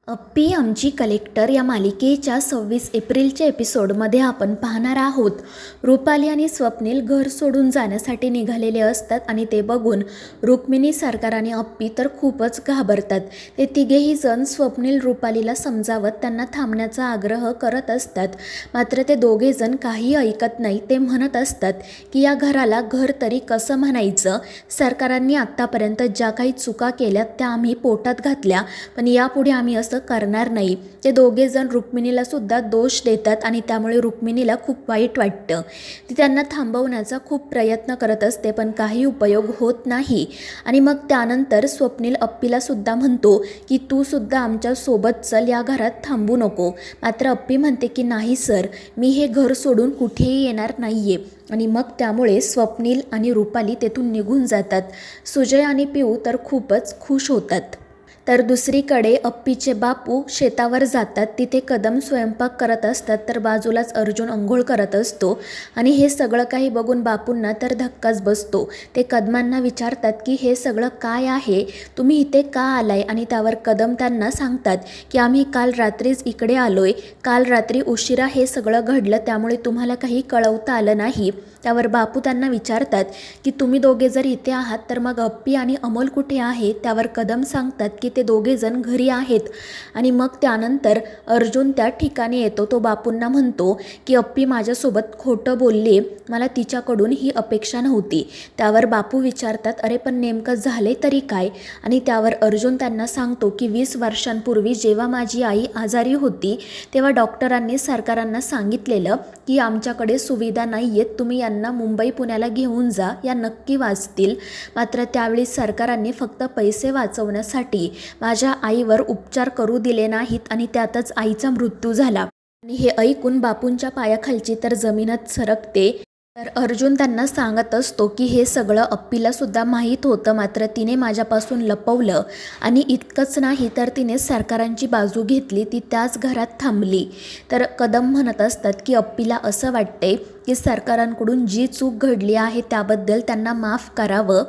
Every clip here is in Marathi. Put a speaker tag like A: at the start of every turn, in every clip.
A: अप्पी आमची कलेक्टर या मालिकेच्या 26 एप्रिलच्या एपिसोडमध्ये आपण पाहणार आहोत. रुपाली आणि स्वप्नील घर सोडून जाण्यासाठी निघालेले असतात आणि ते बघून रुक्मिणी, सरकार आणि अप्पी तर खूपच घाबरतात. ते तिघेही जण स्वप्नील रुपालीला समजावत त्यांना थांबण्याचा आग्रह करत असतात. मात्र ते दोघे जण काही ऐकत नाही. ते म्हणत असतात की या घराला घर तरी कसं म्हणायचं. सरकारांनी आत्तापर्यंत ज्या काही चुका केल्या त्या आम्ही पोटात घातल्या, पण यापुढे आम्ही असं करणार नाही. ते दोघे जण रुक्मिणीला सुद्धा दोष देतात आणि त्यामुळे रुक्मिणीला खूप वाईट वाटतं. ती त्यांना थांबवण्याचा खूप प्रयत्न करत असते, पण काही उपयोग होत नाही. आणि मग त्यानंतर स्वप्नील अप्पीला सुद्धा म्हणतो की तू सुद्धा आमच्या सोबत चल, या घरात थांबू नको. मात्र अप्पी म्हणते की नाही सर, मी हे घर सोडून कुठेही येणार नाहीये. आणि मग त्यामुळे स्वप्नील आणि रुपाली तेथून निघून जातात. सुजय आणि पिऊ तर खूपच खुश होतात. तर दुसरीकडे अप्पीचे बापू शेतावर जातात. तिथे कदम स्वयंपाक करत असतात, तर बाजूलाच अर्जुन अंघोळ करत असतो. आणि हे सगळं काही बघून बापूंना तर धक्काच बसतो. ते कदमांना विचारतात की हे सगळं काय आहे, तुम्ही इथे का आलाय. आणि त्यावर कदम त्यांना सांगतात की आम्ही काल रात्रीच इकडे आलोय. काल रात्री उशिरा हे सगळं घडलं, त्यामुळे तुम्हाला काही कळवता आलं नाही. त्यावर बापू त्यांना विचारतात की तुम्ही दोघे जर इथे आहात तर मग अप्पी आणि अमोल कुठे आहे. त्यावर कदम सांगतात की ते दोघे जण घरी आहेत. आणि मग त्यानंतर अर्जुन त्या ठिकाणी येतो. तो बापूंना म्हणतो की अप्पी माझ्यासोबत खोटं बोलली, मला तिच्याकडून ही अपेक्षा नव्हती. त्यावर बापू विचारतात अरे पण नेमकं झाले तरी काय. आणि त्यावर अर्जुन त्यांना सांगतो की 20 वर्षांपूर्वी जेव्हा माझी आई आजारी होती तेव्हा डॉक्टरांनी सरकारांना सांगितलेलं की आमच्याकडे सुविधा नाही आहेत, तुम्ही यांना मुंबई पुण्याला घेऊन जा, या नक्की वाचतील. मात्र त्यावेळी सरकारांनी फक्त पैसे वाचवण्यासाठी माझ्या आईवर उपचार करू दिले नाहीत आणि त्यातच आईचा मृत्यू झाला. आणि हे ऐकून बापूंच्या पायाखालची तर जमीनच सरकते. तर अर्जुन त्यांना सांगत असतो की हे सगळं अप्पीला सुद्धा माहीत होतं, मात्र तिने माझ्यापासून लपवलं. आणि इतकंच नाही तर तिने सरकारांची बाजू घेतली, ती त्याच घरात थांबली. तर कदम म्हणत असतात की अप्पीला असं वाटतंय की सरकारांकडून जी चूक घडली आहे त्याबद्दल त्यांना माफ करावं.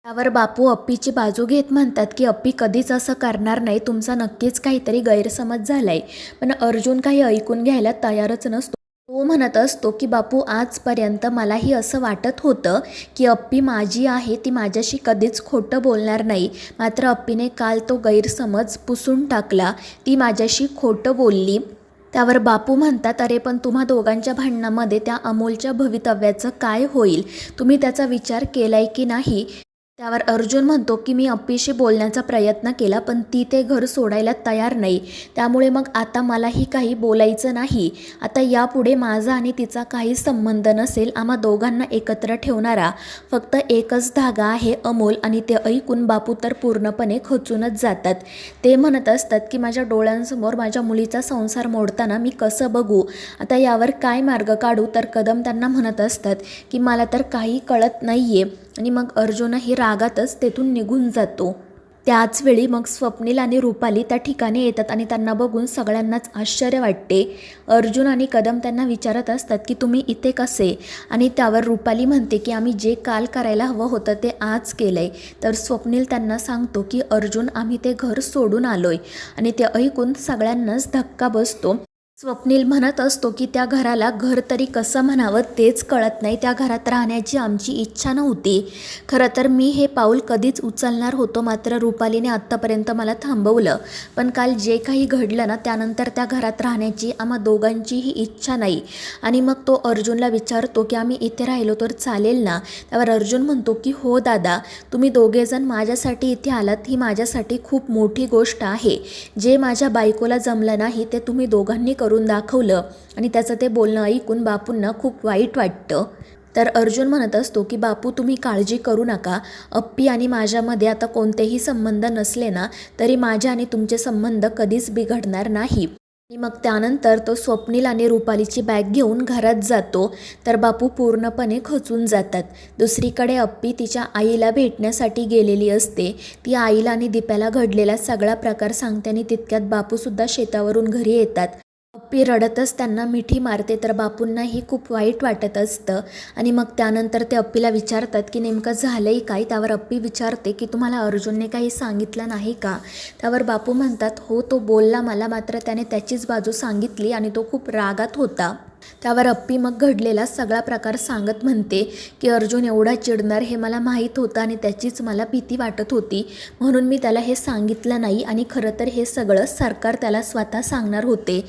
A: त्यावर बापू अप्पीची बाजू घेत म्हणतात की अप्पी कधीच असं करणार नाही, तुमचा नक्कीच काहीतरी गैरसमज झालाय. पण अर्जुन काही ऐकून घ्यायला तयारच नसतो. तो म्हणत असतो की बापू आजपर्यंत मलाही असं वाटत होतं की अप्पी माझी आहे, ती माझ्याशी कधीच खोटं बोलणार नाही. मात्र अप्पीने काल तो गैरसमज पुसून टाकला, ती माझ्याशी खोटं बोलली. त्यावर बापू म्हणतात अरे पण तुम्हा दोघांच्या भांडणामध्ये त्या अमोलच्या भवितव्याचं काय होईल, तुम्ही त्याचा विचार केलाय की नाही. त्यावर अर्जुन म्हणतो की मी अप्पीशी बोलण्याचा प्रयत्न केला, पण ती ते घर सोडायला तयार नाही. त्यामुळे मग आता मलाही काही बोलायचं नाही. आता यापुढे माझा आणि तिचा काही संबंध नसेल. आम्हा दोघांना एकत्र ठेवणारा फक्त एकच धागा आहे, अमोल. आणि ते ऐकून बापू तर पूर्णपणे खचूनच जातात. ते म्हणत असतात की माझ्या डोळ्यांसमोर माझ्या मुलीचा संसार मोडताना मी कसं बघू, आता यावर काय मार्ग काढू. तर कदम त्यांना म्हणत असतात की मला तर काही कळत नाहीये. आणि मग अर्जुनही रागातच तेथून निघून जातो. त्याचवेळी मग स्वप्नील आणि रुपाली त्या ठिकाणी येतात आणि त्यांना बघून सगळ्यांनाच आश्चर्य वाटते. अर्जुन आणि कदम त्यांना विचारत असतात की तुम्ही इथे कसे. आणि त्यावर रुपाली म्हणते की आम्ही जे काल करायला हवं होतं ते आज केलंय. तर स्वप्नील त्यांना सांगतो की अर्जुन आम्ही ते घर सोडून आलोय. आणि ते ऐकून सगळ्यांनाच धक्का बसतो. स्वप्नील म्हणत असतो की त्या घराला घर तरी कसं म्हणावं तेच कळत नाही, त्या घरात राहण्याची आमची इच्छा नव्हती. खरं तर मी हे पाऊल कधीच उचलणार होतो, मात्र रुपालीने आत्तापर्यंत मला थांबवलं. पण काल जे काही घडलं ना, त्यानंतर त्या घरात राहण्याची आम्हा दोघांचीही इच्छा नाही. आणि मग तो अर्जुनला विचारतो की आम्ही इथे राहिलो तर चालेल ना. त्यावर अर्जुन म्हणतो की हो दादा, तुम्ही दोघेजण माझ्यासाठी इथे आलात, ही माझ्यासाठी खूप मोठी गोष्ट आहे. जे माझ्या बायकोला जमलं नाही ते तुम्ही दोघांनी करून दाखवलं. आणि त्याचं ते बोलणं ऐकून बापूंना खूप वाईट वाटतं. तर अर्जुन म्हणत असतो की बापू तुम्ही काळजी करू नका, अप्पी आणि माझ्यामध्ये आता कोणतेही संबंध नसले ना तरी माझ्या आणि तुमचे संबंध कधीच बिघडणार नाही. आणि मग त्यानंतर तो स्वप्नील आणि रुपालीची बॅग घेऊन घरात जातो. तर बापू पूर्णपणे खचून जातात. दुसरीकडे अप्पी तिच्या आईला भेटण्यासाठी गेलेली असते. ती आईला आणि दीप्याला घडलेला सगळा प्रकार सांगते आणि तितक्यात बापूसुद्धा शेतावरून घरी येतात. अप्पी रडतच त्यांना मिठी मारते तर बापूंनाही खूप वाईट वाटत असतं आणि मग त्यानंतर ते अप्पीला विचारतात की नेमकं झालंय काय. त्यावर अप्पी विचारते की तुम्हाला अर्जुनने काही सांगितलं नाही का. त्यावर बापू म्हणतात हो तो बोलला मला, मात्र त्याने त्याचीच बाजू सांगितली आणि तो खूप रागात होता. त्यावर अप्पी मग घडलेला सगळा प्रकार सांगत म्हणते की अर्जुन एवढा चिडणार हे मला माहीत होतं आणि त्याचीच मला भीती वाटत होती, म्हणून मी त्याला हे सांगितलं नाही आणि खरं तर हे सगळं सरकार त्याला स्वतः सांगणार होते.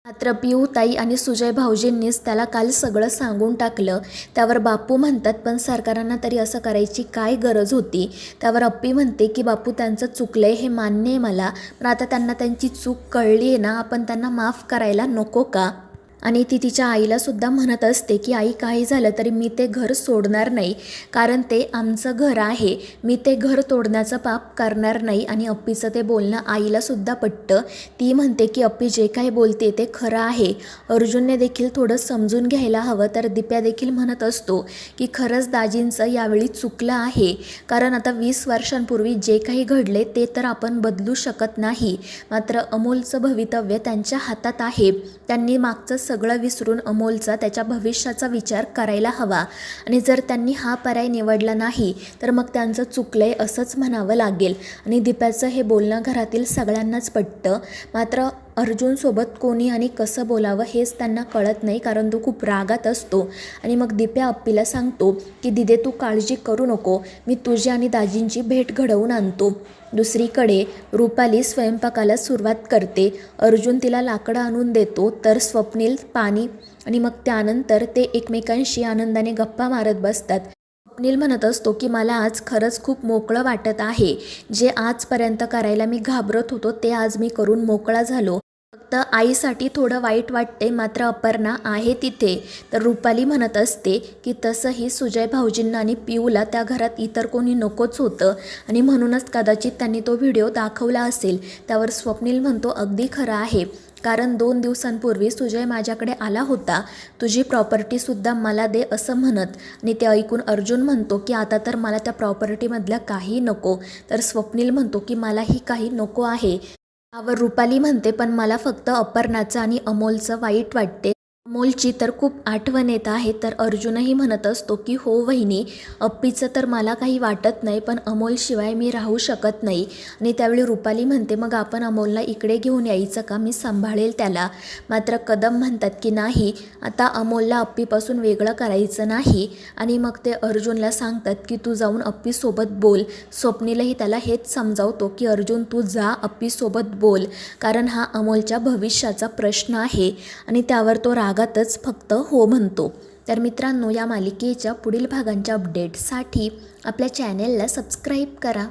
A: मात्र पिऊ ताई आणि सुजय भाऊजींनीच त्याला काल सगळं सांगून टाकलं. त्यावर बापू म्हणतात पण सरकारांना तरी असं करायची काय गरज होती. त्यावर अप्पी म्हणते की बापू त्यांचं चुकलंय हे मान्य आहे मला, पण आता त्यांना त्यांची चूक कळली आहे ना, आपण त्यांना माफ करायला नको का. आणि ती तिच्या आईलासुद्धा म्हणत असते की आई काही झालं तरी मी ते घर सोडणार नाही, कारण ते आमचं घर आहे, मी ते घर तोडण्याचं पाप करणार नाही. आणि अप्पीचं ते बोलणं आईलासुद्धा पटतं. ती म्हणते की अप्पी जे काही बोलते ते खरं आहे, अर्जुनने देखील थोडं समजून घ्यायला हवं. तर दिप्या देखील म्हणत असतो की खरंच दाजींचं यावेळी चुकलं आहे, कारण आता 20 वर्षांपूर्वी जे काही घडले ते तर आपण बदलू शकत नाही, मात्र अमोलचं भवितव्य त्यांच्या हातात आहे. त्यांनी मागचं सगळं विसरून अमोलचा त्याच्या भविष्याचा विचार करायला हवा आणि जर त्यांनी हा पर्याय निवडला नाही तर मग त्यांचं चुकलंय असंच म्हणावं लागेल. आणि दिप्याचं हे बोलणं घरातील सगळ्यांनाच पटतं, मात्र अर्जुनसोबत कोणी आणि कसं बोलावं हेच त्यांना कळत नाही, कारण तो खूप रागात असतो. आणि मग दिप्या अप्पीला सांगतो की दिदे तू काळजी करू नको, मी तुझी आणि दाजींची भेट घडवून आणतो. दुसरीकडे रुपाली स्वयंपाकाला सुरुवात करते. अर्जुन तिला लाकडं आणून देतो तर स्वप्नील पाणी आणि मग त्यानंतर ते एकमेकांशी आनंदाने गप्पा मारत बसतात. स्वप्नील म्हणत असतो की मला आज खरंच खूप मोकळं वाटत आहे, जे आजपर्यंत करायला मी घाबरत होतो ते आज मी करून मोकळा झालो, फक्त आईसाठी थोडं वाईट वाटते, मात्र अपर्णा आहे तिथे. तर रुपाली म्हणत असते की तसंही सुजय भाऊजींना आणि पिऊला त्या घरात इतर कोणी नकोच होतं आणि म्हणूनच कदाचित त्यांनी तो व्हिडिओ दाखवला असेल. त्यावर स्वप्नील म्हणतो अगदी खरं आहे, कारण 2 दिवसांपूर्वी सुजय माझ्याकडे आला होता, तुझी प्रॉपर्टीसुद्धा मला दे असं म्हणत. आणि ते ऐकून अर्जुन म्हणतो की आता तर मला त्या प्रॉपर्टीमधलं काही नको. तर स्वप्नील म्हणतो की मलाही काही नको आहे. त्यावर रुपाली म्हणते पण मला फक्त अपर्णाचं आणि अमोलचं वाईट वाटते, अमोलची तर खूप आठवण येत आहे. तर अर्जुनही म्हणत असतो की हो वहिनी, अप्पीचं तर मला काही वाटत नाही, पण अमोलशिवाय मी राहू शकत नाही. आणि त्यावेळी रुपाली म्हणते मग आपण अमोलला इकडे घेऊन यायचं का, मी सांभाळेल त्याला. मात्र कदम म्हणतात की नाही, आता अमोलला अप्पीपासून वेगळं करायचं नाही. आणि मग ते अर्जुनला सांगतात की तू जाऊन अप्पीसोबत बोल. स्वप्नीलही त्याला हेच समजावतो की अर्जुन तू जा अप्पीसोबत बोल, कारण हा अमोलच्या भविष्याचा प्रश्न आहे. आणि त्यावर तो रागातच फक्त हो म्हणतो. तर मित्रांनो, या मालिकेच्या पुढील भागांच्या अपडेटसाठी आपल्या चॅनेलला सबस्क्राईब करा.